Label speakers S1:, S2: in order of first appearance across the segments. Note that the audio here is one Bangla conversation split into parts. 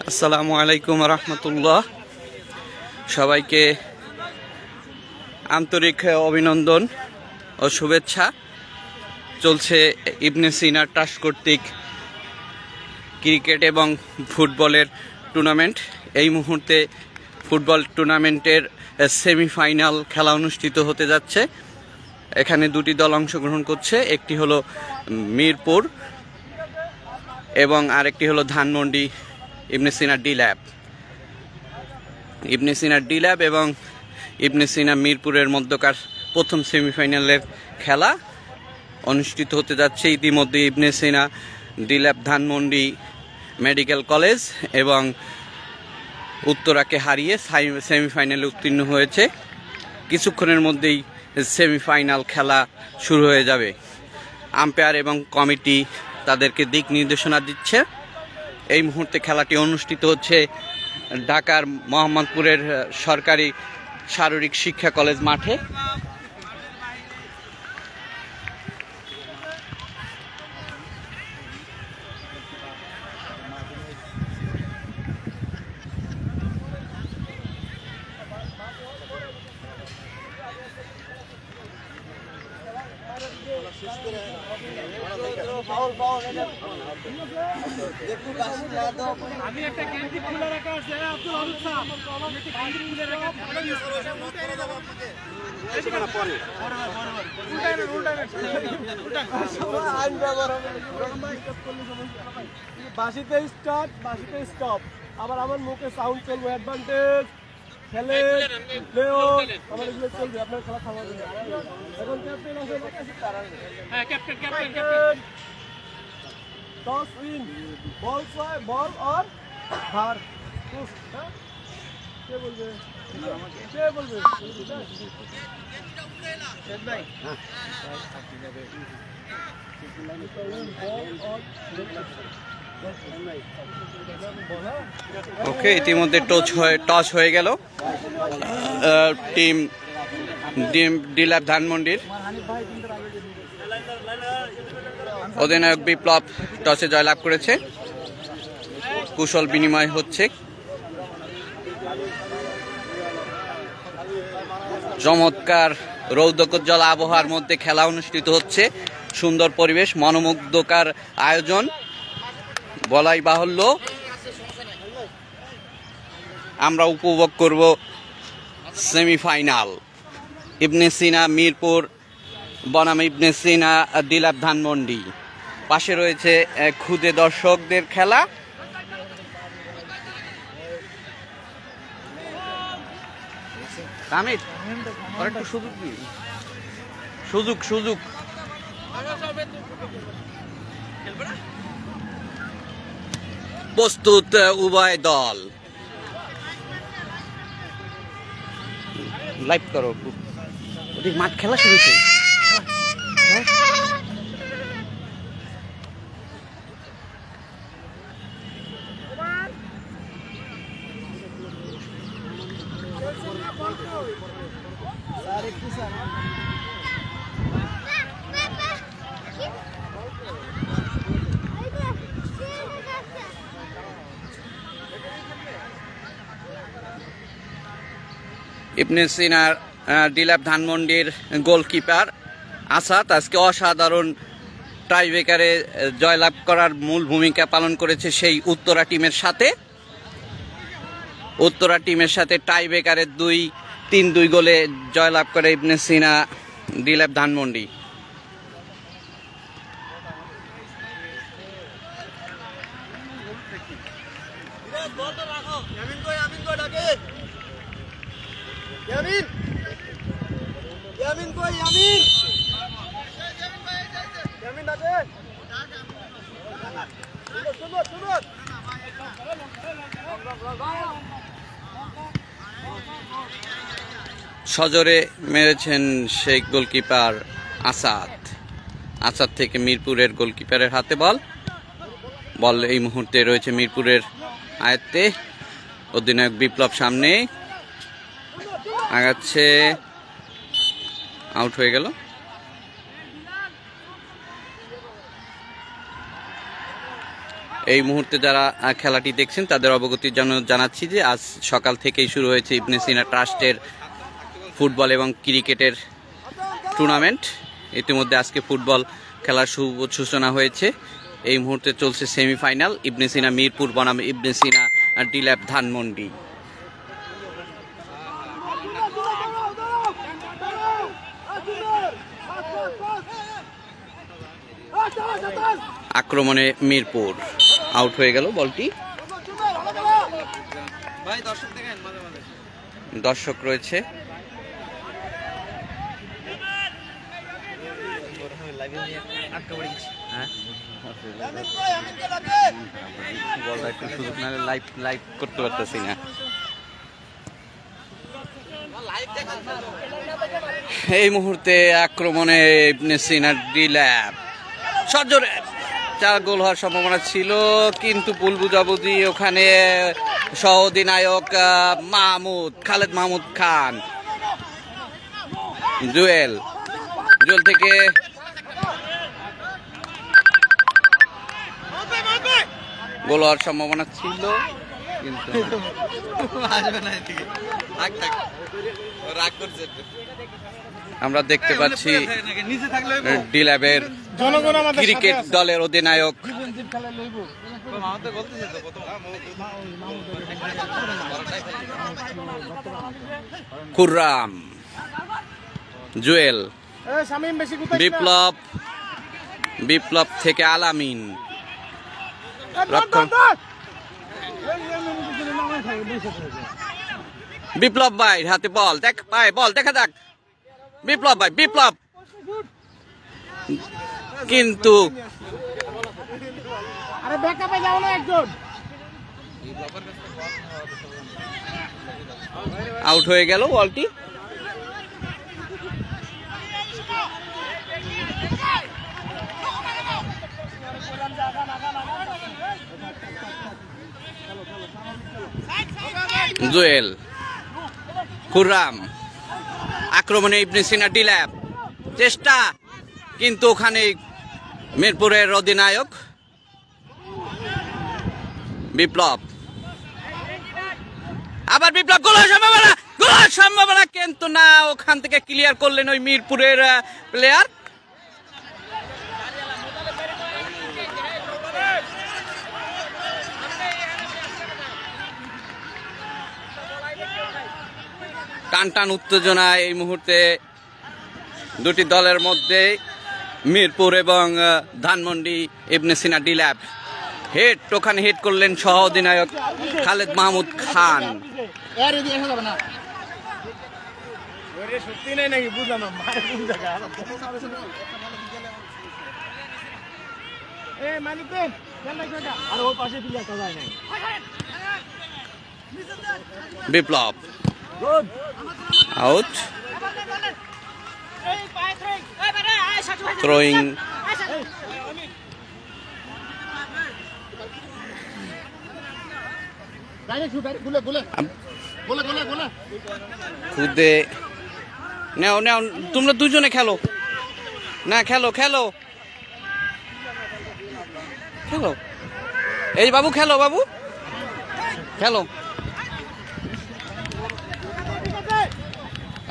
S1: আসসালামু আলাইকুম রহমতুল্লাহ। সবাইকে আন্তরিক অভিনন্দন ও শুভেচ্ছা। চলছে ইবনে সিনা ট্রাস্ট কর্তৃক ক্রিকেট এবং ফুটবলের টুর্নামেন্ট। এই মুহূর্তে ফুটবল টুর্নামেন্টের সেমিফাইনাল খেলা অনুষ্ঠিত হতে যাচ্ছে। এখানে দুটি দল অংশগ্রহণ করছে, একটি হলো মিরপুর এবং আরেকটি হলো ধানমন্ডি ইবনে সিনা ডি ল্যাব। ইবনে সিনা ডি ল্যাব এবং ইবনে সিনা মিরপুরের মধ্যকার প্রথম সেমিফাইনালের খেলা অনুষ্ঠিত হতে যাচ্ছে। ইতিমধ্যে Ibn Sina D lab Dhanmondi medical college এবং উত্তরাকে হারিয়ে সেমিফাইনালে উত্তীর্ণ হয়েছে। কিছুক্ষণের মধ্যেই সেমিফাইনাল খেলা শুরু হয়ে যাবে। আম্পায়ার এবং কমিটি তাদেরকে দিক নির্দেশনা দিচ্ছে। এই মুহূর্তে খেলাটি অনুষ্ঠিত হচ্ছে ঢাকার মোহাম্মদপুরের সরকারি শারীরিক শিক্ষা কলেজ মাঠে।
S2: আমি একটা ক্যান্ডি খুলে রাখা আছে আব্দুল হামিদ স্যার, আমি একটা ক্যান্ডি খুলে রাখা বাসিতে স্টার্ট, বাসিতে স্টপ। আবার আমার মুখে সাউন্ড চলবে, অ্যাডভান্টেজ খেলে প্লেও আমার এগুলো চলবে। আপনার খেলা খাওয়া যাবে। এখন ক্যাপ্টেন আছে, হ্যাঁ captain captain captain toss win ball स्वाय बॉल और हार पुश। हां কে বলবে কে বলবে শেখ ভাই। হ্যাঁ আপনি যাবে
S1: ওকে, ইতিমধ্যে টস হয়ে গেল। টিম ডি ল্যাব ধানমন্ডির অধিনায়ক বিপ্লব টসে জয়লাভ করেছে। কুশল বিনিময় হচ্ছে। চমৎকার রৌদ্রোজ্জ্বল আবহাওয়ার মধ্যে খেলা অনুষ্ঠিত হচ্ছে। সুন্দর পরিবেশ, মনোমুগ্ধকর আয়োজন বলাই বাহুল্য। আমরা উপভোগ করব সেমিফাইনাল ইবনে সিনা মিরপুর বনাম ইবনে সিনা ডি ল্যাব ধানমন্ডি। পাশে রয়েছে খুদে দর্শকদের খেলা। সুযোগ প্রস্তুত উভয় দল। লাইভ করো, ওদিক মাঠ খেলা শুরু হয়েছে। ইবনে সিনা ডি ল্যাব ধানমন্ডির গোলকিপার আসাদ আজকে অসাধারণ টাইব্রেকারে জয়লাভ করার মূল ভূমিকা পালন করেছে সেই উত্তরা টিমের সাথে টাইব্রেকারে 3-2 গোলে জয়লাভ করে ইবনে সিনা ডি ল্যাব ধানমন্ডি। সজোরে মেরেছেন সেই গোলকিপার আসাদ থেকে মিরপুরের গোলকিপারের হাতে বল এই মুহূর্তে রয়েছে মিরপুরের আয়ত্তে। অধিনায়ক বিপ্লব সামনে আগাচ্ছে, আউট হয়ে গেল। এই মুহূর্তে যারা খেলাটি দেখছেন তাদের অবগতির জন্য জানাচ্ছি যে আজ সকাল থেকেই শুরু হয়েছে ইবনে সিনা ট্রাস্টের ফুটবল এবং ক্রিকেটের টুর্নামেন্ট। ইতিমধ্যে আজকে ফুটবল খেলার সূচনা হয়েছে। এই মুহূর্তে চলছে সেমিফাইনাল, ইবনে সিনা মিরপুর বনাম ইবনে সিনা ডিল্যাব ধানমন্ডি। আক্রমণে মিরপুর, আউট হয়ে গেল বলটি। দর্শক রয়েছে, লাইভ করতে পারতেছি না। এই মুহূর্তে আক্রমণে ইবনে সিনা ডিল্যাব, সজোরে 4 গোল হওয়ার সম্ভাবনা ছিল, কিন্তু ভুল বুঝাবুঝি ওখানে সহ অধিনায়ক খালেদ মাহমুদ খান। জুয়েল থেকে গোল হওয়ার সম্ভাবনা ছিল, কিন্তু আমরা দেখতে পাচ্ছি ডিল্যাবের ক্রিকেট দলের অধিনায়ক খুররাম, জুয়েল, বিপ্লব থেকে আলামিন, বিপ্লব ভাই হাতে বল, বল দেখা যাক। বিপ্লব, কিন্তু আউট হয়ে গেল বলটি। জুয়েল, খুররাম, আক্রমণে ইবনে সিনা ডিল্যাব, চেষ্টা, কিন্তু ওখানে মিরপুরের অধিনায়ক বিপ্লব, আবার বিপ্লব, গোলের সম্ভাবনা, কিন্তু না, ওখান থেকে ক্লিয়ার করলেন ওই মিরপুরের প্লেয়ার। টান উত্তেজনা এই মুহূর্তে দুটি দলের মধ্যে, মিরপুর এবং ধানমন্ডি ইবনে সিনা ডিল্যাব। ওখানে হিট করলেন সহ অধিনায়ক খালেদ মাহমুদ খান। বিপ্লব আউট, থ্রোয়িং, খুদে নাও, তোমরা দুজনে খেলো না, খেলো এই বাবু, খেলো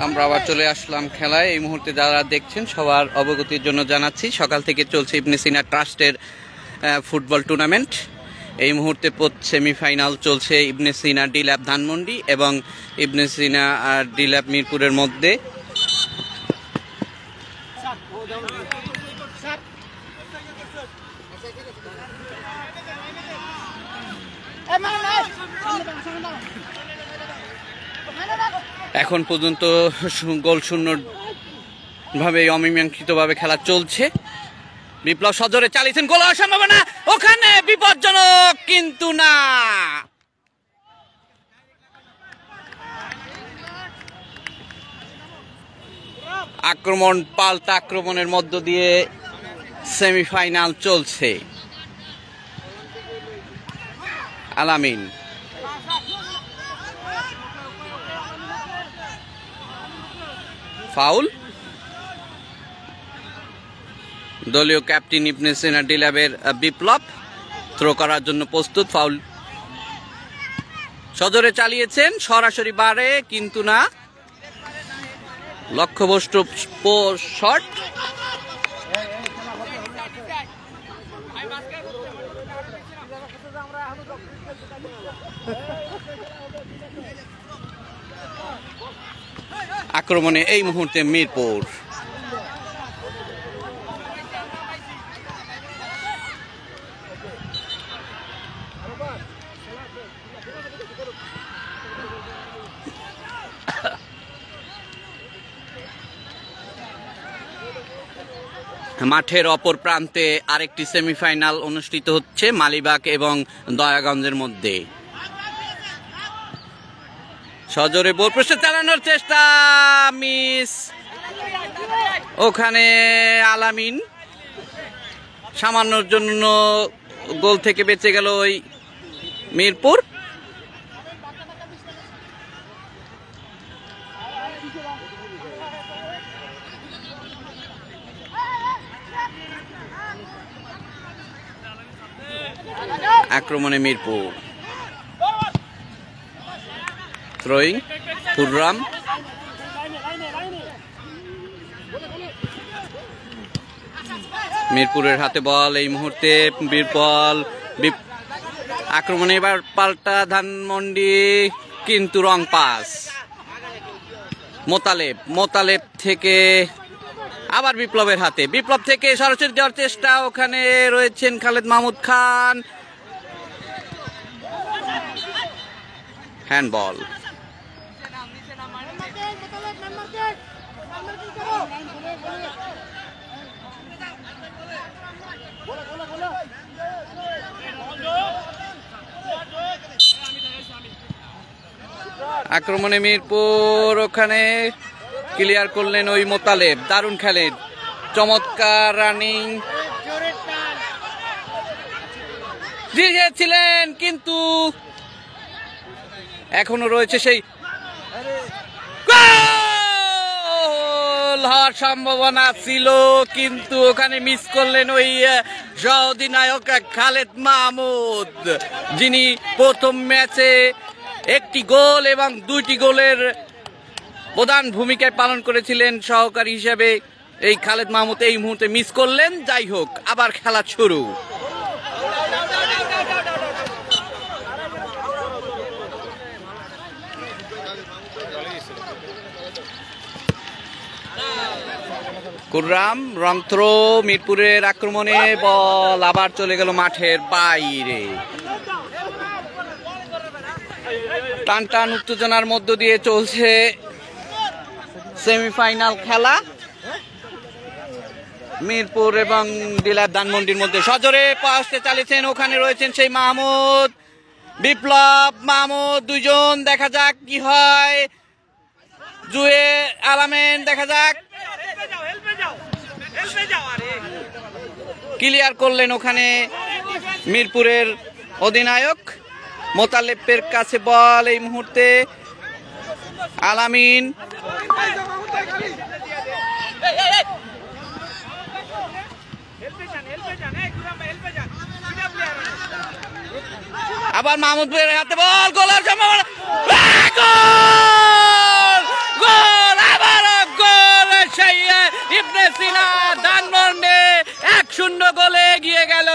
S1: আমরা আবার চলে আসলাম খেলায়। এই মুহূর্তে যারা দেখছেন সবার অবগতির জন্য জানাচ্ছি, সকাল থেকে চলছে ইবনে সিনা ট্রাস্টের ফুটবল টুর্নামেন্ট। এই মুহূর্তে সেমিফাইনাল চলছে ইবনে সিনা ডিল্যাব ধানমন্ডি এবং ইবনে সিনা আর ডিল্যাব মিরপুরের মধ্যে। এখন পর্যন্ত গোল শূন্য ভাবে অমীমাংসিত ভাবে খেলা চলছে। বিপ্লব সজোরে চালিয়েছেন, গোল হওয়ার সম্ভাবনা, ওখানে বিপজ্জনক, কিন্তু না, পাল্টা আক্রমণের মধ্য দিয়ে সেমিফাইনাল চলছে। আলামিন, ফাউল, দলীয় ক্যাপ্টেন ইবনে সিনা ডিল্যাবের বিপ্লব, থ্রো করার জন্য প্রস্তুত, ফাউল সজোরে চালিয়েছেন, সরাসরি বারে কিন্তু না, লক্ষ্যভ্রষ্ট শট। আক্রমণে এই মুহূর্তে মিরপুর। মাঠের অপর প্রান্তে আরেকটি সেমিফাইনাল অনুষ্ঠিত হচ্ছে মালিবাগ এবং দয়াগঞ্জের মধ্যে। সজোরে বল প্রশ্ন চালানোর চেষ্টা, মিস, ওখানে আলামিন সামান্যর জন্য গোল থেকে বেঁচে গেল ওই মিরপুর। আক্রমণে মিরপুর, থ্রোয়িং খুররাম, মিরপুরের হাতে বল এই মুহূর্তে, বল আক্রমণে এবার পাল্টা ধানমন্ডি, কিন্তু রং পাস। মোতালেব থেকে আবার বিপ্লবের হাতে, বিপ্লব থেকে সরাসরি দেওয়ার চেষ্টা, ওখানে রয়েছেন খালেদ মাহমুদ খান, হ্যান্ডবল। আক্রমণে মিরপুর, ওখানে ক্লিয়ার করলেন ওই মোতালেব, দারুণ খেলেন, চমৎকার রানিং দিয়েছিলেন, কিন্তু এখনো রয়েছে সেই গোল হওয়ার সম্ভাবনা ছিল, কিন্তু ওখানে মিস করলেন ওই সহ-অধিনায়ক খালেদ মাহমুদ, যিনি প্রথম ম্যাচে একটি গোল এবং 2টি গোলের প্রধান ভূমিকায় পালন করেছিলেন সহকারী হিসেবে। এই খালেদ মাহমুদ এই মুহূর্তে মিস করলেন। যাই হোক, আবার খেলা শুরু। কুররাম রং থ্রো, মিরপুরের আক্রমণে বল আবার চলে গেল মাঠের বাইরে। টান টান উত্তেজনার মধ্য দিয়ে চলছে সেমিফাইনাল খেলা মিরপুর এবং ডিলার ধানমন্ডির মধ্যে। সজোরে পাশে চালিয়েছেন, ওখানে রয়েছেন সেই মাহমুদ, বিপ্লব, মাহমুদ, দুইজন, দেখা যাক কি হয়। জুয়ে আলামেন, দেখা যাক, ক্লিয়ার করলেন ওখানে মিরপুরের অধিনায়ক। মোতালেবের কাছে বল এই মুহূর্তে, আলামিন, আবার মাহমুদের হাতে বল, গোলের সম্ভাবনা, গোল, আবার গোল, সেই ইবনে সিনা ধানমন্ডি 1-0 গোলে এগিয়ে গেল।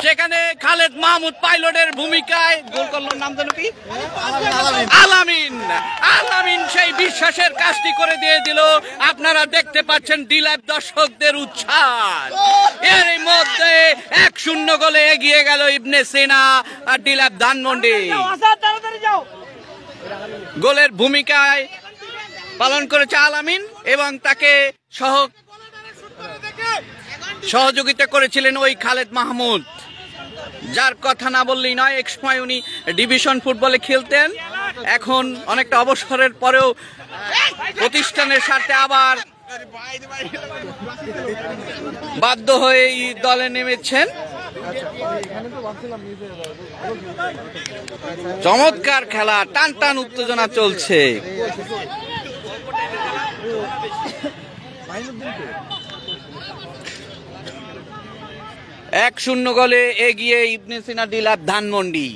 S1: সেখানে খালেদ মাহমুদ পাইলটের ভূমিকায় গোল করলেন, নাম জানো কি, আলামিন সেই বিশ্বাসের কাজটি করে দিয়ে দিল। আপনারা দেখতে পাচ্ছেন ডিলাপ দর্শকদের উচ্ছ্বাস। এর মধ্যে 1-0 গোলে এগিয়ে গেল ইবনে সিনা আর ডিলাপ ধানমন্ডি। গোলের ভূমিকায় পালন করেছে আলামিন এবং তাকে সহযোগিতা করেছিলেন ওই খালেদ মাহমুদ, যার কথা না বললেই নয়। এক সময় উনি ডিভিশন ফুটবলে খেলতেন, এখন অনেকটা অবসরের পরেও প্রতিষ্ঠানের স্বার্থে আবার বাধ্য হয়ে এই দলে নেমেছেন। চমৎকার খেলা, টান টান উত্তেজনা চলছে। 1-0 গোলে এগিয়ে ইবনে সিনা ডি ল্যাব ধানমন্ডি।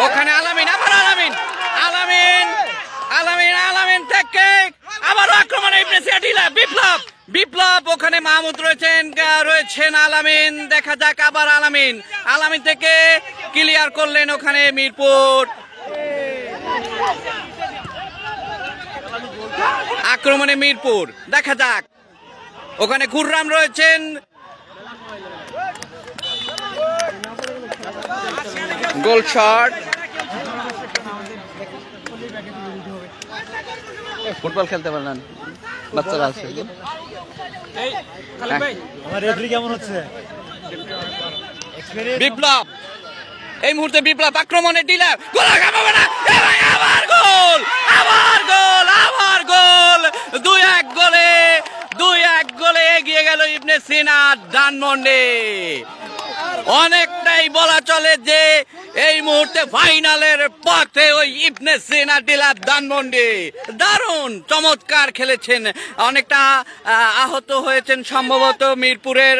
S1: ওখানে আলামিন, আবার আলামিন, আলামিন, আলামিন, আলামিন থেকে আবার আক্রমণে ইবনে সিনা ডি ল্যাব। বিপ্লব, বিপ্লব, ওখানে মাহমুদ রয়েছেন আলামিন। দেখা যাক আবার আলামিন, আলামিন থেকে ক্লিয়ার করলেন ওখানে মিরপুর। আক্রমণে মিরপুর, দেখা যাক ওখানে খুররাম রয়েছেন। গোল শট। ফুটবল খেলতে পারলেন বাচ্চারা আছে। বিপ্লব, এই মুহূর্তে বিপ্লব আক্রমণে ডি ল্যাব। আবার গোল, আবার গোল, আবার গোল। 2-1 গোলে, 2-1 গোলে এগিয়ে গেল ইবনে সিনা ধানমন্ডি। অনেকটাই বলা চলে যে এই মুহূর্তে ফাইনালের পথে ওই ইবনে সিনা ডি ল্যাব ধানমন্ডি। দারুণ চমৎকার খেলেছেন, অনেকটা আহত হয়েছেন সম্ভবত মিরপুরের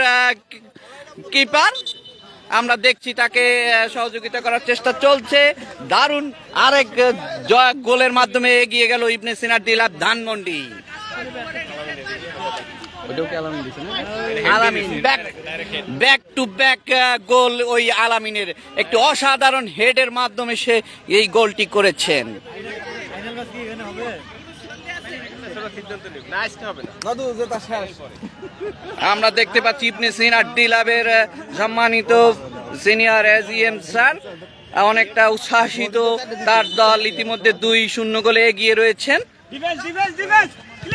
S1: কিপার। আমরা দেখছি তাকে সহযোগিতা করার চেষ্টা চলছে। দারুণ আরেক জয় গোলের মাধ্যমে এগিয়ে গেল ইবনে সিনা ডি ল্যাব ধানমন্ডি। আলামিন ব্যাক টু ব্যাক গোল ওই আলামিনের। একটি অসাধারণ হেডের মাধ্যমে সে এই গোলটি করেছেন। আমরা দেখতে পাচ্ছি ইবনে সিনা ডি ল্যাবের সম্মানিত সিনিয়র এজিএম স্যার অনেকটা উচ্ছ্বাসিত। তার দল ইতিমধ্যে 2-0 গোলে এগিয়ে রয়েছেন।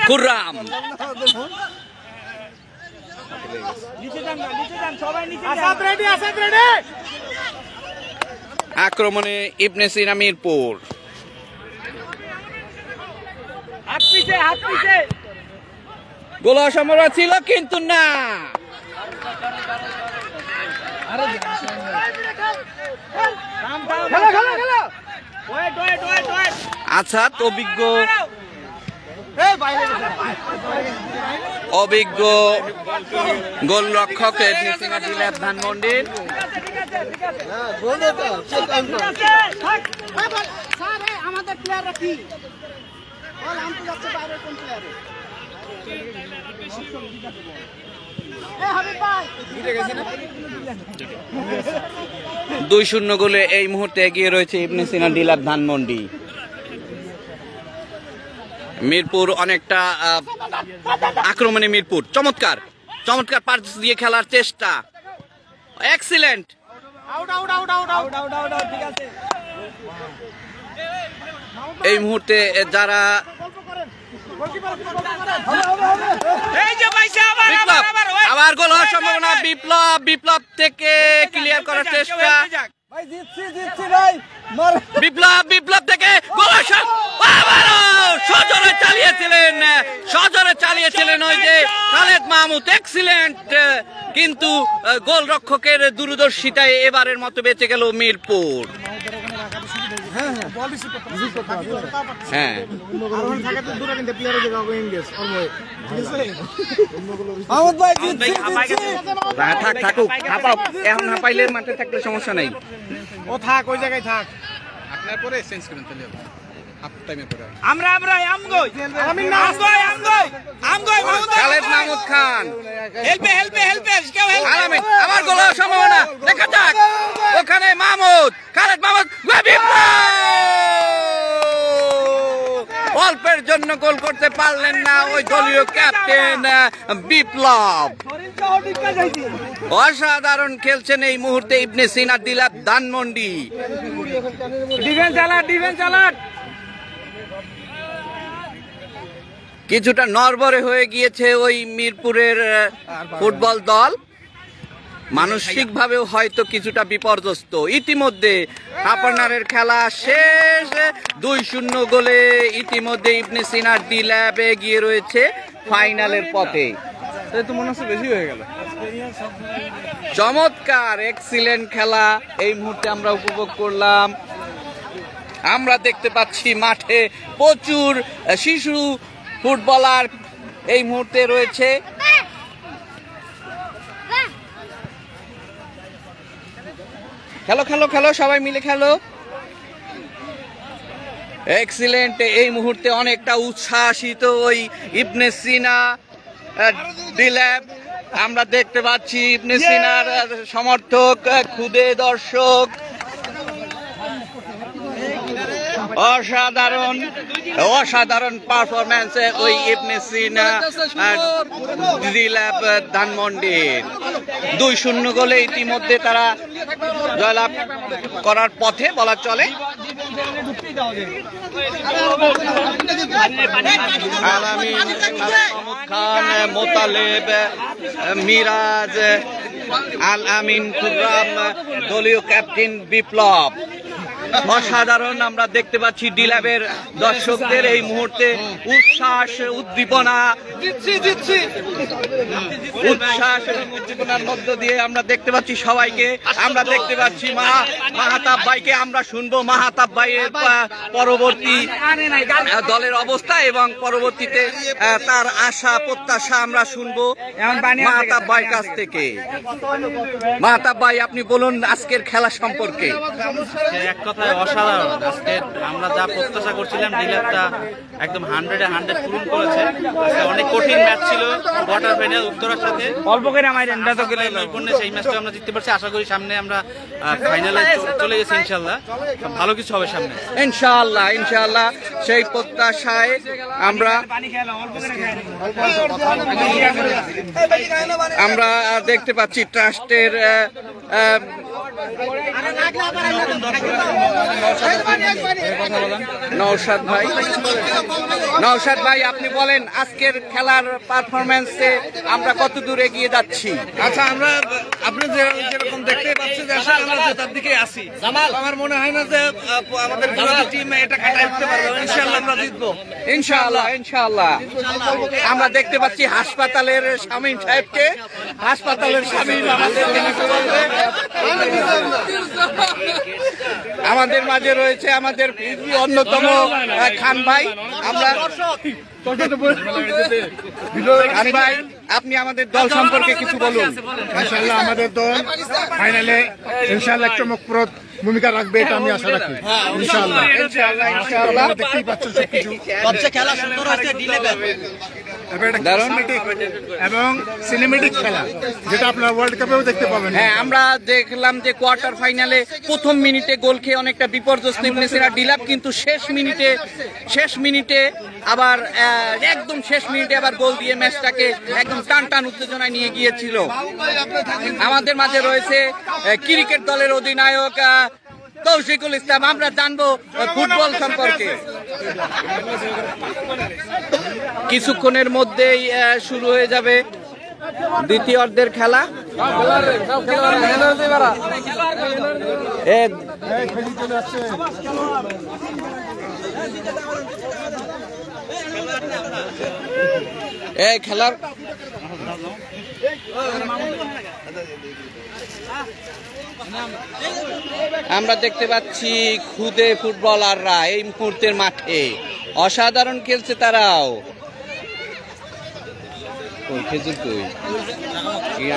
S1: খুররাম, আক্রমণে ইবনে সিনা মিরপুর। গোল অসম্ভব ছিল কিন্তু না। আচ্ছা, অভিজ্ঞ গোলরক্ষক ইবনে সিনা ডি ল্যাব ধানমন্ডির।
S3: আমাদের প্লেয়াররা কি যাচ্ছে বাইরে কোন প্লেয়ারে
S1: 2-0 গোলে এই মুহূর্তে এগিয়ে রয়েছে ইবনে সিনা ডি ল্যাব ধানমন্ডি। মিরপুর অনেকটা আক্রমণে মিরপুর চমৎকার চমৎকার পাস দিয়ে খেলার চেষ্টা। এক্সিলেন্ট। এই মুহূর্তে যারা আবার গোল হওয়ার সম্ভাবনা। বিপ্লব থেকে ক্লিয়ার করার চেষ্টা। বিপ্লব থেকে সজোরে চালিয়েছিলেন ওই যে খালেদ মাহমুদ। এক্সিলেন্ট, কিন্তু গোল রক্ষকের দূরদর্শিতায় এবারের মতো বেঁচে গেল মিরপুর। হ্যাঁ, থাকুক, এখন না পাইলে মাঠে থাকলে সমস্যা নাই।
S2: ও থাক, ওই জায়গায় থাক।
S1: আপনার পরে চেঞ্জ করেন তাহলে খালেদ মাহমুদ খান। আবার গোল হওয়ার সম্ভাবনা, দেখা যাক। ওখানে মাহমুদ, খালেদ মাহমুদ অল্পের জন্য গোল করতে পারলেন না ওই দলীয় ক্যাপ্টেন বিপ্লব। অসাধারণ খেলছেন এই মুহূর্তে ইবনে সিনা ডি ল্যাব ধানমন্ডি। কিছুটা নড়বড়ে হয়ে গিয়েছে ওই মিরপুরের ফুটবল দল, মানসিকভাবেও হয়তো কিছুটা বিপর্যস্ত। ইতিমধ্যে আপনারের খেলা শেষ, 2-0 গোলে ইতিমধ্যে ইবনে সিনা ডি ল্যাব এগিয়ে রয়েছে ফাইনালের পথে।
S2: তো মনে হচ্ছে বেশি হয়ে গেল।
S1: চমৎকার এক্সিলেন্ট খেলা এই মুহূর্তে আমরা উপভোগ করলাম। আমরা দেখতে পাচ্ছি মাঠে প্রচুর শিশু ফুটবলার এই মুহূর্তে রয়েছে। খেলো খেলো খেলো, সবাই মিলে খেলো। এক্সিলেন্ট। এই মুহূর্তে অনেকটা উচ্ছ্বাসিত ওই ইবনে সিনা ডিল্যাব। আমরা দেখতে পাচ্ছি ইবনে সিনার সমর্থক, খুদে দর্শক। অসাধারণ অসাধারণ পারফরম্যান্সে ওই ইবনে সিনা ডিল্যাব ধানমন্ডির 2-0 গোলে ইতিমধ্যে তারা জয়লাভ করার পথে বলা চলে। আলামিন, মাহমুদ খান, মোতালেব, মিরাজ, আল আমিন, খুররাম, দলীয় ক্যাপ্টেন বিপ্লব। অসাধারণ আমরা দেখতে পাচ্ছি ডিল্যাবের দর্শকদের এই মুহূর্তে উচ্ছ্বাস, উদ্দীপনা, উচ্ছ্বাস এবং উদ্দীপনার মধ্য দিয়ে আমরা দেখতে পাচ্ছি সবাইকে। আমরা দেখতে পাচ্ছি মাহাতাব ভাইকে। আমরা শুনবো মাহাতাব ভাইয়ের পরবর্তী দলের অবস্থা এবং পরবর্তীতে তার আশা প্রত্যাশা আমরা শুনবো মাহাতাব ভাইয়ের কাছ থেকে। মাহাতাব ভাই, আপনি বলুন আজকের খেলা সম্পর্কে।
S4: এক কথায় অসাধারণ। আজকে আমরা যা প্রত্যাশা করছিলাম ডিল্যাবটা একদম 100-এ 100 পূরণ করেছে। অনেক কঠিন ম্যাচ ছিল, কোয়ার্টার ফাইনাল উত্তরার সাথে অল্প করে সেই ম্যাচটা আমরা জিততে পারছি। আশা করি সামনে আমরা ফাইনালে চলে গেছি, ইনশাল্লাহ ভালো কিছু হবে সামনে।
S1: ইনশাআল্লাহ ইনশাআল্লাহ সেই প্রত্যাশায় আমরা দেখতে পাচ্ছি ট্রাস্টের নওশাদ ভাই। নওশাদ ভাই, আপনি বলেন আজকের খেলার পারফরমেন্সে আমরা কত দূর এগিয়ে যাচ্ছি?
S2: আচ্ছা, আমরা আপনি যেরকম দেখতেই পাচ্ছেন যে আমরা জেতার দিকে আছি। আমার মনে হয় না যে আমাদের টিম এটা কাটাই উঠতে পারবে। ইনশাআল্লাহ আমরা জিতবো।
S1: ইনশাআল্লাহ ইনশাআল্লাহ। আমরা দেখতে পাচ্ছি হাসপাতালের শামীম সাহেবকে। হাসপাতালের শামীম আমাদের মাঝে রয়েছে, আমাদের অন্যতম খান ভাই। আমরা খান ভাই, আপনি আমাদের দল সম্পর্কে কিছু বলুন।
S5: ইনশাআল্লাহ আমাদের দল ফাইনালে ইনশাআল্লাহ চমকপ্রদ ভূমিকা রাখবে, এটা আমি আশা রাখি। ইনশাআল্লাহ
S1: ইনশাআল্লাহ ইনশাআল্লাহ।
S5: দেখতেই পাচ্ছেন সবকিছু
S3: খেলা সুন্দর হচ্ছে ডিল্যাবের
S5: এবং সিনেমেটিক খেলা, যেটা আপনার ওয়ার্ল্ড কাপেও দেখতে পাবেন।
S1: হ্যাঁ, আমরা দেখলাম যে কোয়ার্টার ফাইনালে প্রথম মিনিটে গোল খেয়ে অনেকটা বিপর্যস্ত ইবনে সিনা ডিল্যাব, কিন্তু শেষ মিনিটে আবার একদম শেষ মিনিটে আবার গোল দিয়ে ম্যাচটাকে একদম টান টান উত্তেজনায় নিয়ে গিয়েছিল। আমাদের মাঝে রয়েছে ক্রিকেট দলের অধিনায়ক তৌফিকুল ইসলাম। আমরা জানবো ফুটবল সম্পর্কে। কিছুক্ষণের মধ্যেই শুরু হয়ে যাবে দ্বিতীয় অর্ধের খেলা। এই খেলার আমরা দেখতে পাচ্ছি খুদে ফুটবলাররা এই মুহূর্তের মাঠে অসাধারণ খেলছে তারাও। খেজুর কই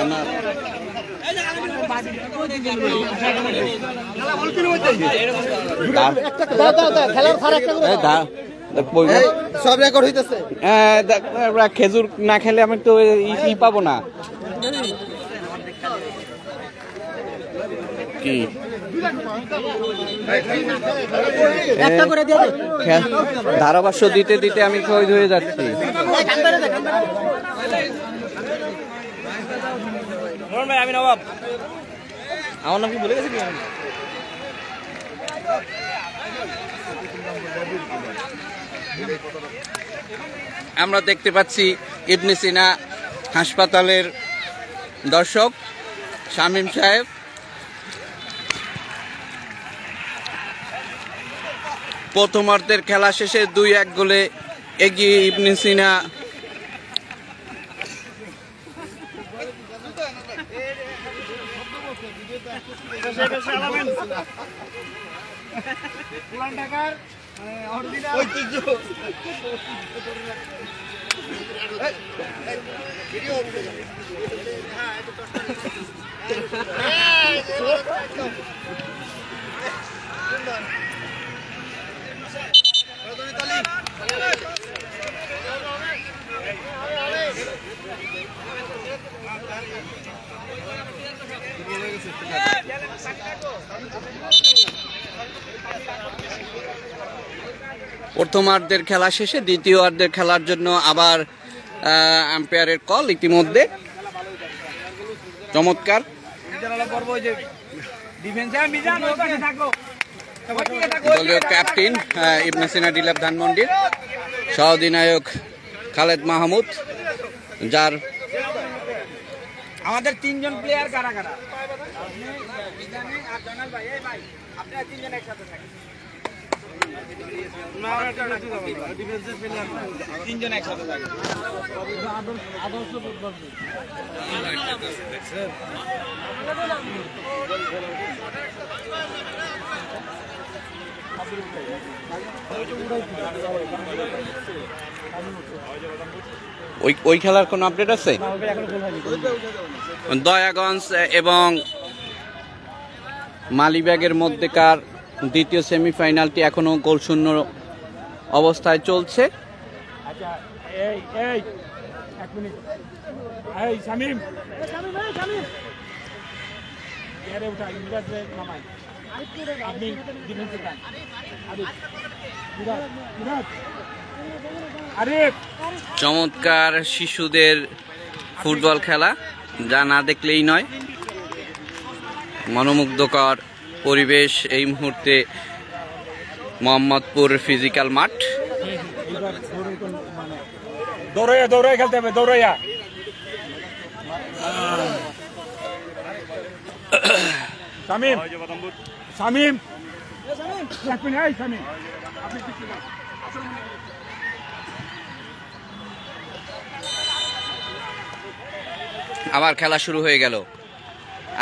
S1: আমার
S3: সব রেকর্ড হইতেছে।
S1: খেজুর না খেলে আমি তো ই পাবো না। কি ধারাভাষ্য দিতে দিতে আমি শহীদ হয়ে যাচ্ছি।
S2: আমি নবাব,
S1: আমার নাম কি বলে গেছি? আমরা দেখতে পাচ্ছি ইবনে সিনা হাসপাতালের দর্শক শামীম সাহেব। প্রথমার্ধের খেলা শেষে 2-1 গোলে এগিয়ে ইবনে সিনা প্রথমার্ধের খেলা শেষে দ্বিতীয়ার্ধের খেলার জন্য আবার আম্পায়ারের কল ইতিমধ্যে চমৎকার। দলীয় ক্যাপ্টেন ইবনে সিনা ডিলাপ ধানমন্ডির সহ অধিনায়ক খালেদ মাহমুদ, যার
S6: আমাদের 3 জন প্লেয়ার কারা কারা আর জানাল ভাই, এই ভাই আপনারা 3 জন একসাথে থাকেন। তিনজন একসাথে থাকেন। আদর্শ
S1: ওই খেলার কোনো আপডেট আছে? দয়াগঞ্জ এবং মালিবাগের মধ্যেকার দ্বিতীয় সেমিফাইনালটি এখনো গোলশূন্য অবস্থায় চলছে।
S6: আচ্ছা, এই এই এক মিনিট, এই শামিম এরে উঠা, ইংরেজে নামাই, আপনি ডিফেন্সে যান।
S1: চমৎকার শিশুদের ফুটবল খেলা, যা না দেখলেই নয়। মনোমুগ্ধকর পরিবেশ এই মুহূর্তে মোহাম্মদপুর ফিজিক্যাল মাঠ।
S6: দৌড়াইয়া দৌড়াইয়া খেলতে হবে, দৌড়াইয়া। শামিম শামিম শামিম
S1: আবার খেলা শুরু হয়ে গেল।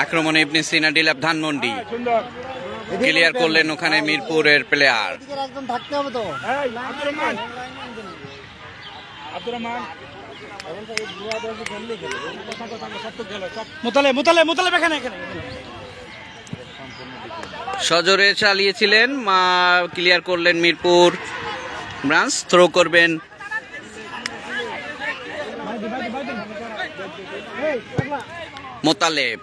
S1: আক্রমণে ইবনে সিনা ডিলাপ ধানমন্ডি, ক্লিয়ার করলেন ওখানে মিরপুরের প্লেয়ার।
S3: একদম থাকতে হবে তো।
S1: সজোরে চালিয়েছিলেন, ক্লিয়ার করলেন মিরপুর ব্রাঞ্চ। থ্রো করবেন মোতালেব,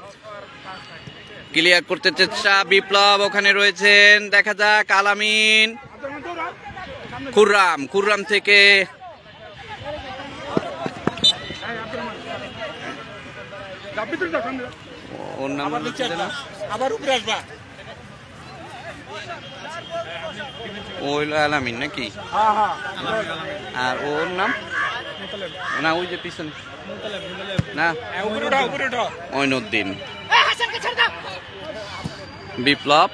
S1: ক্লিয়ার করতে চেষ্টা বিপ্লব, ওখানে রয়েছেন, দেখা যাক আলামিন, কুররাম থেকে ওর নাম
S6: আবার উপরে আসবা।
S1: ওই আলামিন নাকি? আর ওর নাম না, ওই যে পিছনে না, মঈনুদ্দিন। বিপ্লব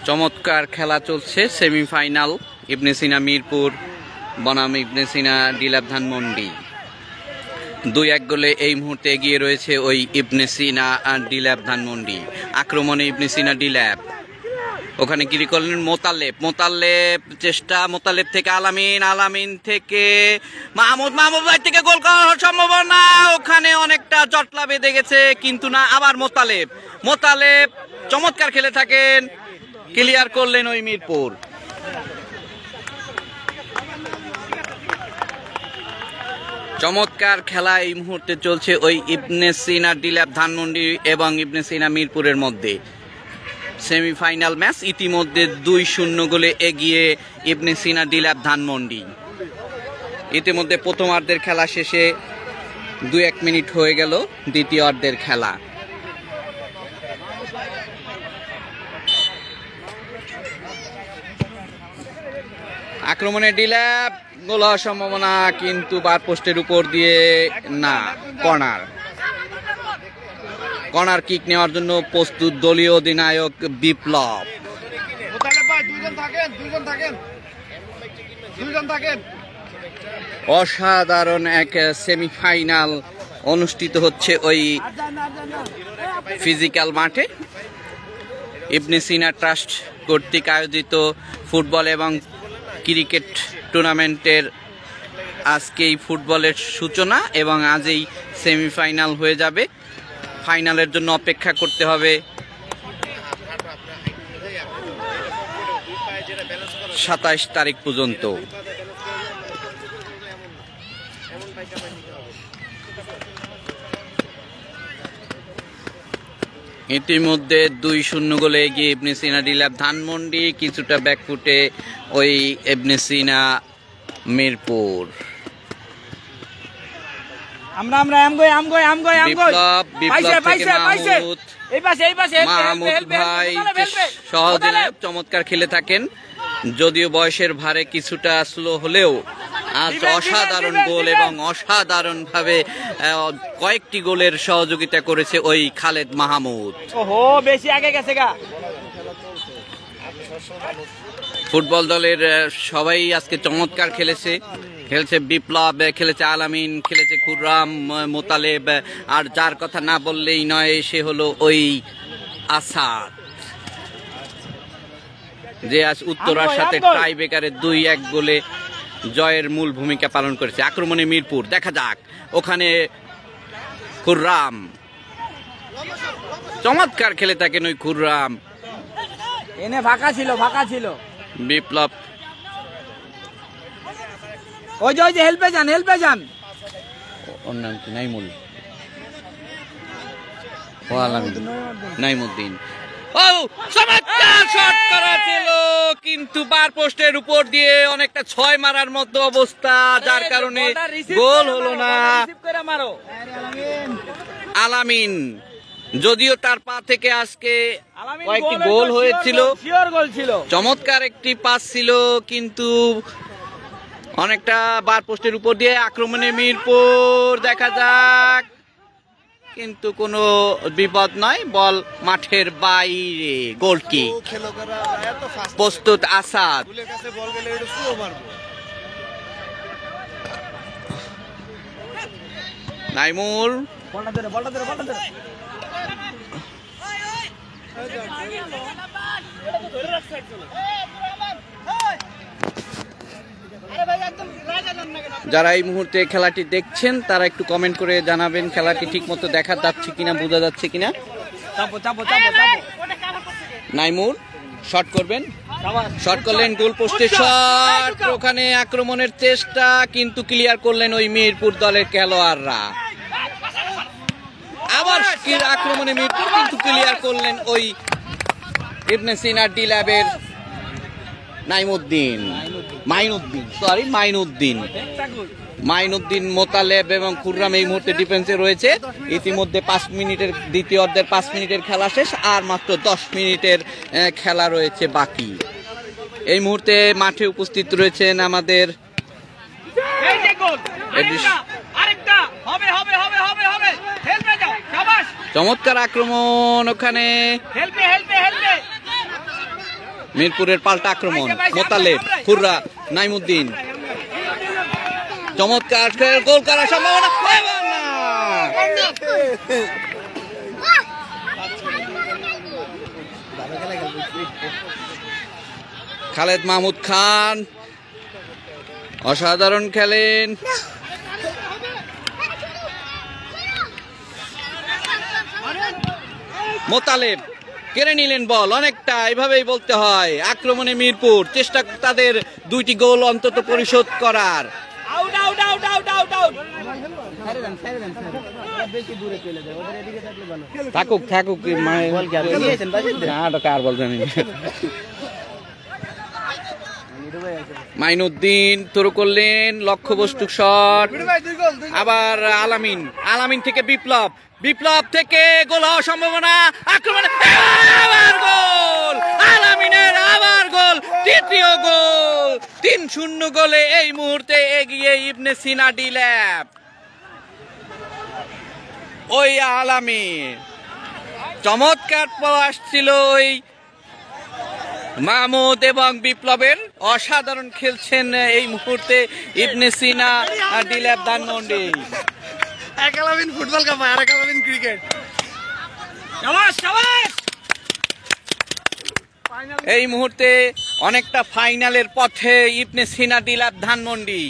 S1: চমৎকার খেলা চলছে। সেমিফাইনাল ইবনে সিনা মিরপুর বনাম ইবনে সিনা ডিলাপ ধানমন্ডি। 2-1 গোলে এই মুহূর্তে এগিয়ে রয়েছে ওই ইবনে সিনা ডিলাপ ধানমন্ডি। আক্রমণে ইবনে সিনা ডিলাপ, ওখানে গিরি করলেন মোতালেব চেষ্টা, মোতালেব থেকে আলামিন থেকে মাহমুদ ভাই থেকে গোল করার সম্ভাবনা, ওখানে অনেকটা জটলা বেঁধে গেছে, কিন্তু না, আবার মোতালেব চমৎকার খেলে থাকেন, ক্লিয়ার করলেন ওই মিরপুর। চমৎকার খেলা এই মুহূর্তে চলছে ওই ইবনে সিনা ডিলাপ ধানমন্ডি এবং ইবনে সিনা মিরপুরের মধ্যে। সেমিফাইনাল ম্যাচ, ইতিমধ্যে 2-0 গোলে এগিয়ে ইবনে সিনা ডিলাপ ধানমন্ডি। ইতিমধ্যে প্রথমার্ধের খেলা শেষে 2-1 মিনিট হয়ে গেল দ্বিতীয়ার্ধের খেলা। আক্রমণে ডিলাপ, গোল হওয়ার সম্ভাবনা, কিন্তু বার পোস্টের উপর দিয়ে না, কর্নার কিক নেওয়ার জন্য প্রস্তুত দলীয় অধিনায়ক বিপ্লব। অসাধারণ এক সেমিফাইনাল অনুষ্ঠিত হচ্ছে ওই ফিজিক্যাল মাঠে। ইবনে সিনা ট্রাস্ট কর্তৃক আয়োজিত ফুটবল এবং ক্রিকেট টুর্নামেন্টের আজকেই ফুটবলের সূচনা এবং আজই সেমিফাইনাল হয়ে যাবে। ফাইনালের জন্য অপেক্ষা করতে হবে 27 তারিখ পর্যন্ত। ইতিমধ্যে 2-0 গোলে এগিয়ে ইবনে সিনা ডিল্যাব ধানমন্ডি, কিছুটা ব্যাকফুটে ওই ইবনে সিনা মিরপুর। মাহমুদ ভাই সহজে চমৎকার খেলে থাকেন, যদিও বয়সের ভারে কিছুটা স্লো হলেও আজ অসাধারণ গোল এবং অসাধারণ ভাবে কয়েকটি গোলের সহযোগিতা করেছে ওই খালেদ মাহমুদ।
S6: বেশি আগে গেছে গা।
S1: ফুটবল দলের সবাই আজকে চমৎকার খেলেছে বিপ্লব, খেলেছে আলামিন, খেলেছে খুররাম, মোতালেব, আর যার কথা না বললেই নয় সে হলো ওই আসাদ, যে আজ উত্তরার সাথে টাই ব্রেকারে 2-1 গোলে জয়ের মূল ভূমিকা পালন করেছে। আক্রমণে মিরপুর, দেখা যাক ওখানে খুররাম চমৎকার খেলে থাকেন ওই খুররাম।
S6: এনে ফাঁকা ছিল
S1: বিপ্লব,
S6: ওই যে হেল্পে যান
S1: ওর নাম কি? নাইমুদ্দিন। ও চমৎকার শট করা ছিল, কিন্তু বার পোস্টের উপর দিয়ে অনেকটা 6 মারার মতো অবস্থা, যার কারণে গোল হলো না। আলামিন, যদিও তার পা থেকে আজকে কয়েকটি গোল হয়েছিল, চমৎকার একটি পাস ছিল, কিন্তু অনেকটা বার পোস্টের উপর দিয়ে। আক্রমণে মিরপুর, দেখা যাক, কিন্তু কোনো বিপদ নয়, বল মাঠের বাইরে। গোল কি প্রস্তুত আসাদ, নাইমুর, যারা এই মুহূর্তে খেলাটি দেখছেন তারা একটু কমেন্ট করে জানাবেন খেলাটি ঠিক মতো দেখা যাচ্ছে কিনা, বোঝা যাচ্ছে কিনা। নাইমুর শট করবেন, শট করলেন, গোল পোস্টে শট, ওখানে আক্রমণের চেষ্টা, কিন্তু ক্লিয়ার করলেন ওই মিরপুর দলের খেলোয়াড়রা। আবার আক্রমণে মিরপুর, কিন্তু ক্লিয়ার করলেন ওই ইবনে সিনা ডিল্যাবের মাইনুদ্দিন, মোতালেব এবং খুররাম এই মুহূর্তে ডিফেন্সে রয়েছে। ইতিমধ্যে 5 মিনিটের দ্বিতীয় অর্ধের 5 মিনিটের খেলা শেষ, আর মাত্র 10 মিনিটের খেলা রয়েছে বাকি। এই মুহূর্তে মাঠে উপস্থিত রয়েছেন আমাদের চমৎকার আক্রমণ, ওখানে মিরপুরের পাল্টা আক্রমণ, মোতালেব, খুররা, নাইমুদ্দিন, চমৎকার গোল করার সম্ভাবনা। খালেদ মাহমুদ খান অসাধারণ খেলেন। মোতালেব কেড়ে নিলেন বল, অনেকটা এভাবেই বলতে হয়। আক্রমণে মিরপুর, চেষ্টা তাদের 2টি গোল অন্তত পরিশোধ করার। থাকুক মাইনুদ্দিন শুরু করলেন, লক্ষ্যবস্তু শট, আবার আলামিন থেকে বিপ্লব থেকে গোল হওয়ার সম্ভাবনা। আক্রমণে আবার গোল, আলামিনের আবার গোল, তৃতীয় গোল। 3-0 গোলে এই মুহূর্তে এগিয়ে ইবনে সিনা ডিল্যাব। ওই আলামিন চমৎকার পাস ছিল ওই মাহমুদ এবং বিপ্লবের অসাধারণ খেলছেন এই মুহূর্তে ইবনে সিনা ডিল্যাপ ধানমন্ডি।
S3: এক আলামিন ফুটবল কাপায় আর এক আলামিন ক্রিকেট।
S1: এই মুহূর্তে অনেকটা ফাইনালের পথে ইবনে সিনা ডিল্যাপ ধানমন্ডি।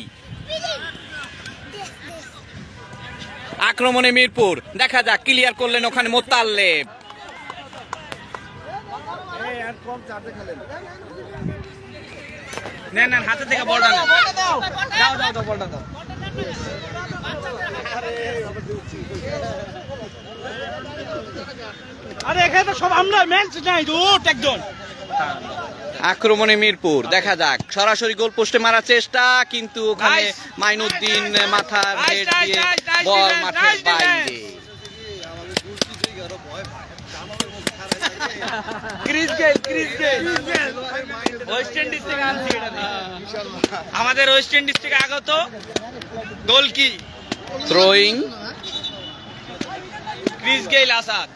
S1: আক্রমণে মিরপুর, দেখা যাক ক্লিয়ার করলেন ওখানে মোতাল্লেব।
S4: নেন হাতে থেকে বলটা দাও বলটা দাও।
S6: আরে এখানে তো সব আমরা ম্যাচ নাই রুট একজন।
S1: আক্রমণে মিরপুর, দেখা যাক সরাসরি গোল পোস্টে মারার চেষ্টা, কিন্তু ওখানে মাইনুদ্দিন মাথার হেড দিয়ে বল মাঠের বাইরে।
S4: আমাদের ওয়েস্ট ইন্ডিজ থেকে আগত গোল কি
S1: throwing
S4: Chris Gayle Asad.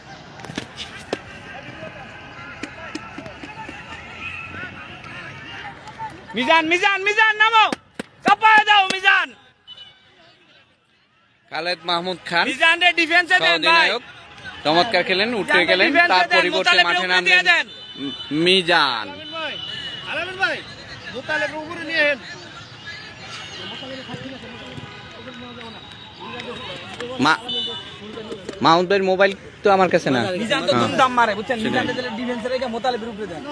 S4: Mizan Mizan Mizan নামো, চাপায় দাও মিজান।
S1: খালেদ মাহমুদ খান
S4: মিজান রে ডিফেন্সে দেন ভাই,
S1: চমৎকার খেলেন, উঠে গেলেন, তার পরিবর্তে মাঠে নামলেন মিজান।
S6: আলামিন ভাই মোতালেব উপরে নিয়ে
S1: মাহমুদ ভাইয়ের মোবাইল তো আমার কাছে না।
S4: মিজান তো দুমদাম মারে বুঝছেন, মিজান এর ডিফেন্সে রেখে মোতালেবের উপরে দেন।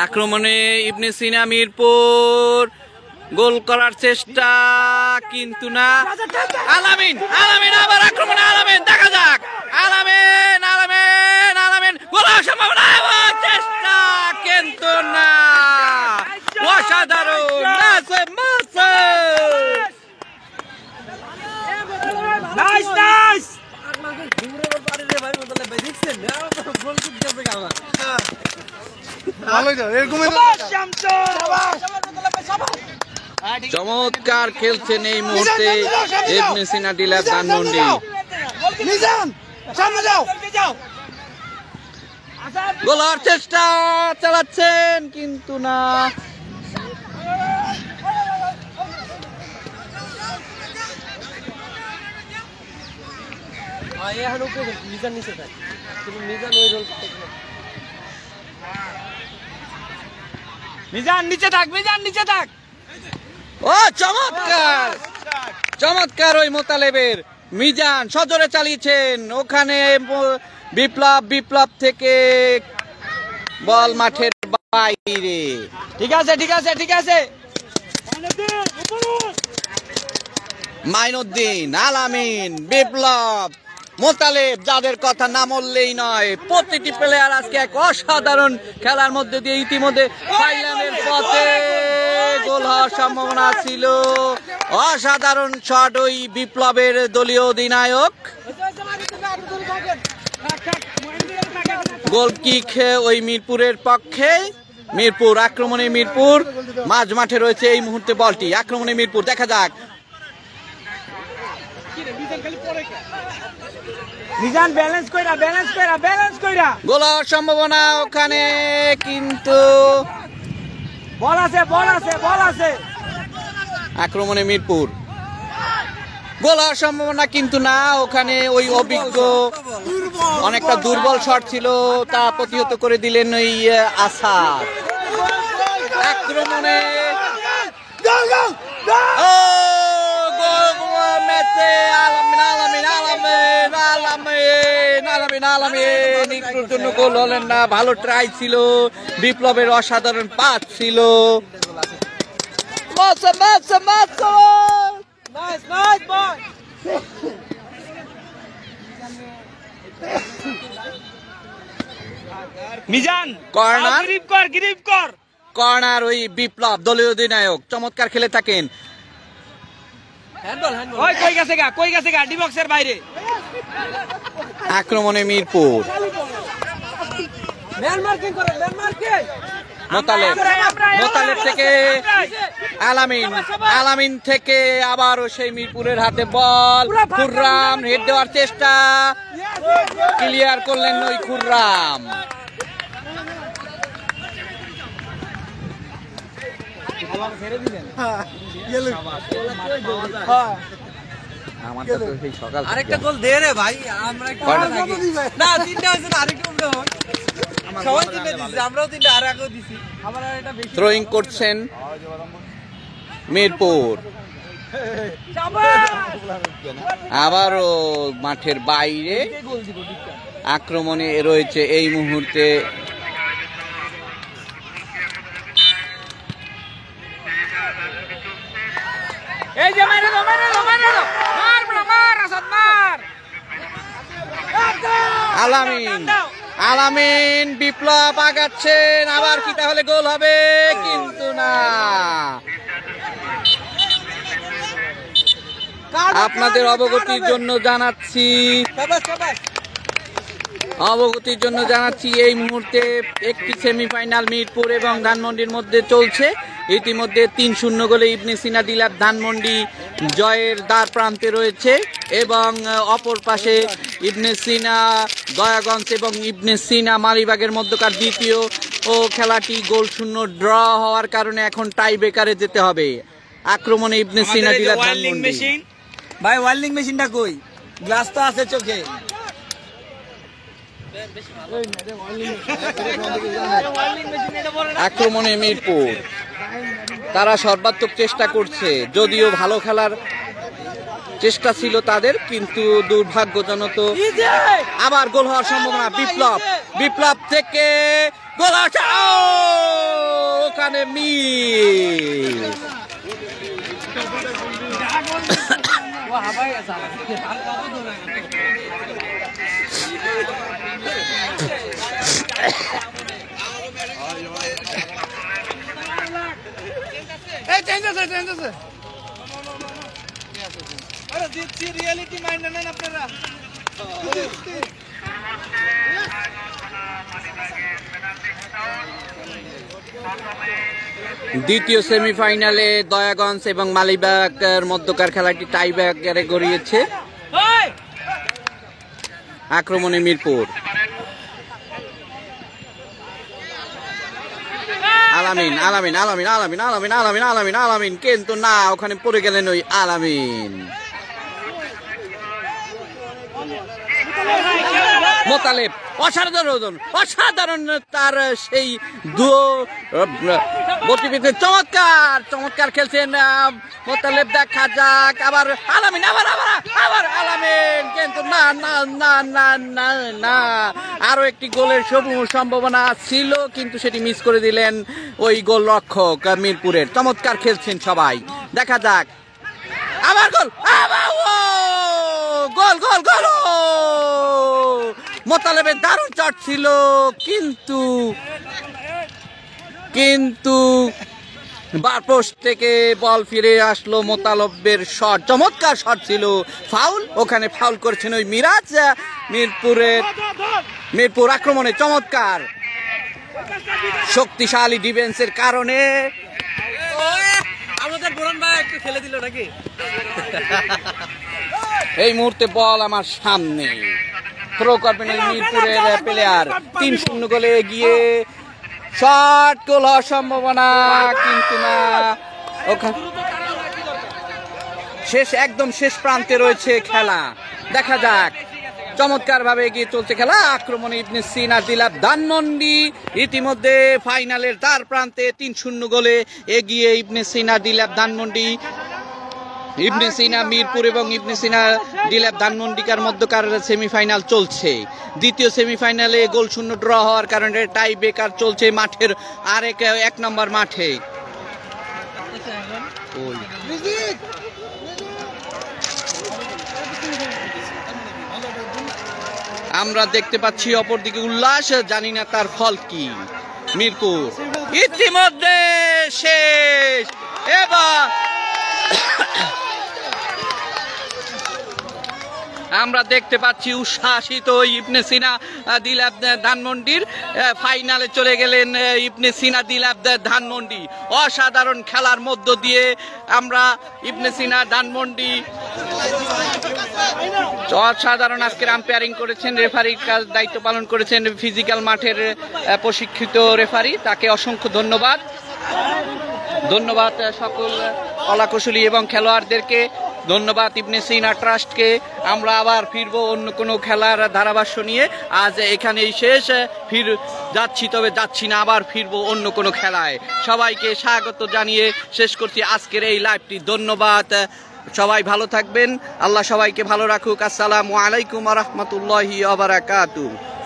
S1: আক্রমণে ইবনে সিনা মিরপুর, গোল করার চেষ্টা কিন্তু না। আলামিন আলামিন আবার আক্রমণে আলামিন, দেখা যাক আলামিন আলামিন আলামিন, গোলের সম্ভাবনা এবং চেষ্টা কিন্তু না। অসাধারণ নাসিম মাসুদ,
S6: নাইস নাইস।
S1: চমৎকার খেলছেন এই মুহূর্তে ইবনে সিনা ডিল্যাপ ধানমন্ডি। গোলার চেষ্টা চালাচ্ছেন কিন্তু না।
S4: মিজান নিচে থাক, মিজান নিচে থাক।
S1: ও চমৎকার চমৎকার ওই মোতালেবের, মিজান সজোরে চালিয়েছেন ওখানে বিপ্লব থেকে বল মাঠের বাইরে।
S4: ঠিক আছে ঠিক আছে ঠিক আছে।
S1: মাইনুদ্দিন, আলামিন, বিপ্লব, মোতালেব, যাদের কথা না বললেই নয়, প্রতিটি প্লেয়ার আজকে এক অসাধারণ খেলার মধ্যে দিয়ে ইতিমধ্যে ফাইনালের পথে গোল হওয়ার সম্ভাবনা ছিল। অসাধারণ শট ওই বিপ্লবের দলীয় অধিনায়ক, গোল কিক ওই মিরপুরের পক্ষে। মিরপুর আক্রমণে মিরপুর, মাঝ মাঠে রয়েছে এই মুহূর্তে বলটি। আক্রমণে মিরপুর, দেখা যাক
S6: মিজান ব্যালেন্স কইরা ব্যালেন্স কইরা ব্যালেন্স কইরা
S1: গোল হওয়ার সম্ভাবনা ওখানে, কিন্তু
S6: বল আছে বল আছে বল আছে।
S1: আক্রমণে মিরপুর, গোল হওয়ার সম্ভাবনা কিন্তু না। ওখানে ওই অভিজ্ঞ অনেকটা দুর্বল শট ছিল, তা প্রতিহত করে দিলেন ওই আসাদ। আক্রমণে ম্যাচে আলামিন আলামিন আলামিন আলামিন আলামিন আলামিন একটুর জন্য গোল হলেন না। ভালো ট্রাই ছিল, বিপ্লবের অসাধারণ পাস ছিল।
S4: মিজান
S1: কর্নার,
S4: গ্রিপ কর গ্রিপ কর।
S1: কর্নার ওই বিপ্লব দলীয় অধিনায়ক চমৎকার খেলে থাকেন।
S4: ওই কই গেছে গা ডি বক্সের বাইরে।
S1: আক্রমণে মিরপুর, মোতালেব থেকে আলামিন, আলামিন থেকে আবারও সেই মিরপুরের হাতে বল। খুররাম হেড দেওয়ার চেষ্টা, ক্লিয়ার করলেন ওই খুররাম।
S3: আরেকটা গোল দে রে ভাই, আমরা না তিনটা হয়েছে না, আরেকটা সবাই তিনটা দিচ্ছে, আমরাও তিনটা আর আগেও দিছি। আবার এটা বেশি
S1: থ্রোয়িং করছেন মিরপুর, আবারও মাঠের বাইরে আক্রমণে রয়েছে এই মুহূর্তে
S3: এই যে মার আসাদ মার।
S1: আলামিন, আলামিন বিপ্লব আগাচ্ছেন, আবার কি তাহলে গোল হবে? কিন্তু না, আপনাদের অবগতির জন্য জানাচ্ছি এই মুহূর্তে একটি সেমিফাইনাল মিরপুর এবং ধানমন্ডির মধ্যে চলছে। ইতিমধ্যে ৩-০ গোলে ইবনে সিনা ডিলাপ ধানমন্ডি জয়ের দ্বার প্রান্তে রয়েছে এবং অপর পাশে ইবনে সিনা দয়াগঞ্জ এবং ইবনে সিনা মালিবাগের মধ্যকার দ্বিতীয় খেলাটি গোল-শূন্য ড্র হওয়ার কারণে এখন টাই ব্রেকারে যেতে হবে। আক্রমণে ইবনে সিনা ডিলাপ ধানমন্ডি।
S3: ভাই ওয়ার্লিং মেশিনটা কই? গ্লাস তো আছে চোখে।
S1: আক্রমণে মিরপুর, তারা সর্বাত্মক চেষ্টা করছে, যদিও ভালো খেলার চেষ্টা ছিল তাদের, কিন্তু দুর্ভাগ্যজনক আবার গোল হওয়ার সম্ভাবনা। বিপ্লব থেকে গোল, ওখানে মিস। দ্বিতীয় সেমিফাইনালে দয়াগঞ্জ এবং মালিবাগের মধ্যকার খেলাটি টাই ব্রেকারে গড়িয়েছে। আক্রমণে মিরপুর, আলামিন কিন্তু না, ওখানে পড়ে গেলেন ওই আলামিন। মোতালেব অসাধারণ তার সেই গতিবিধি, চমৎকার খেলছেন মোতালেব। দেখা যাক আবার আলামিন, আবার আলামিন, কিন্তু না, আরো একটি গোলের সম্ভাবনা ছিল, কিন্তু সেটি মিস করে দিলেন ওই গোল রক্ষক মিরপুরের। চমৎকার খেলছেন সবাই, দেখা যাক আবার গোল, গোল মোতালেবের দারুণ চট ছিল, কিন্তু বারপোস্ট থেকে বল ফিরে আসলো। মোতালেবের শট, চমৎকার শট ছিল, ফাউল, ওখানে ফাউল করছেন ওই মিরাজ। মিরপুর আক্রমণে চমৎকার, শক্তিশালী ডিফেন্সের কারণে
S3: আমাদের বোরান ভাই একটু খেলে দিল নাকি?
S1: এই মুহূর্তে বল আমার সামনে, থ্রো করবেন মিরপুরের প্লেয়ার। ৩-০ গোলে এগিয়ে, শট, গোল হওয়ার সম্ভাবনা, কিন্তু না, ওখানে একদম শেষ প্রান্তে রয়েছে খেলা। দেখা যাক, চমৎকার ভাবে এগিয়ে চলছে খেলা। আক্রমণে ইবনে সিনা ডিলাপ ধানমন্ডি ইতিমধ্যে ফাইনালের দ্বার প্রান্তে ৩-০ গোলে এগিয়ে ইবনে সিনা ডিলাপ ধানমন্ডি। ইবনে সিনা মিরপুর এবং ইবনে সিনা ডিলাপ ধানমন্ডিকার মধ্যকার সেমিফাইনাল চলছে। দ্বিতীয় সেমিফাইনালে গোল-শূন্য ড্র হওয়ার কারণে টাই ব্রেকার চলছে মাঠের এক নম্বর মাঠে। আমরা দেখতে পাচ্ছি অপরদিকে উল্লাস, জানি না তার ফল কি। মিরপুর ইতিমধ্যে শেষ, এবার আমরা দেখতে পাচ্ছি উচ্ছ্বাসিত ইবনে সিনা দিলাব ধানমন্ডির ফাইনালে চলে গেলেন ইবনে সিনা দিলাব ধানমন্ডি। অসাধারণ খেলার মধ্য দিয়ে আমরা ইবনে সিনা ধানমন্ডি অসাধারণ আজকের আম্পায়ারিং করেছেন, রেফারির কাজ দায়িত্ব পালন করেছেন ফিজিক্যাল মাঠের প্রশিক্ষিত রেফারি, তাকে অসংখ্য ধন্যবাদ। ধন্যবাদ সকল কলাকুশলী এবং খেলোয়াড়দেরকে, ধন্যবাদ ইবনে সিনা ট্রাস্টকে। আমরা আবার ফিরবো অন্য কোনো খেলার ধারাভাষ্য নিয়ে। আজ এখানেই শেষ, যাচ্ছি তবে যাচ্ছি না, আবার ফিরবো অন্য কোনো খেলায়। সবাইকে স্বাগত জানিয়ে শেষ করছি আজকের এই লাইভটি। ধন্যবাদ, সবাই ভালো থাকবেন, আল্লাহ সবাইকে ভালো রাখুক। আসসালামু আলাইকুম ওয়া রাহমাতুল্লাহি ওয়া বারাকাতুহু।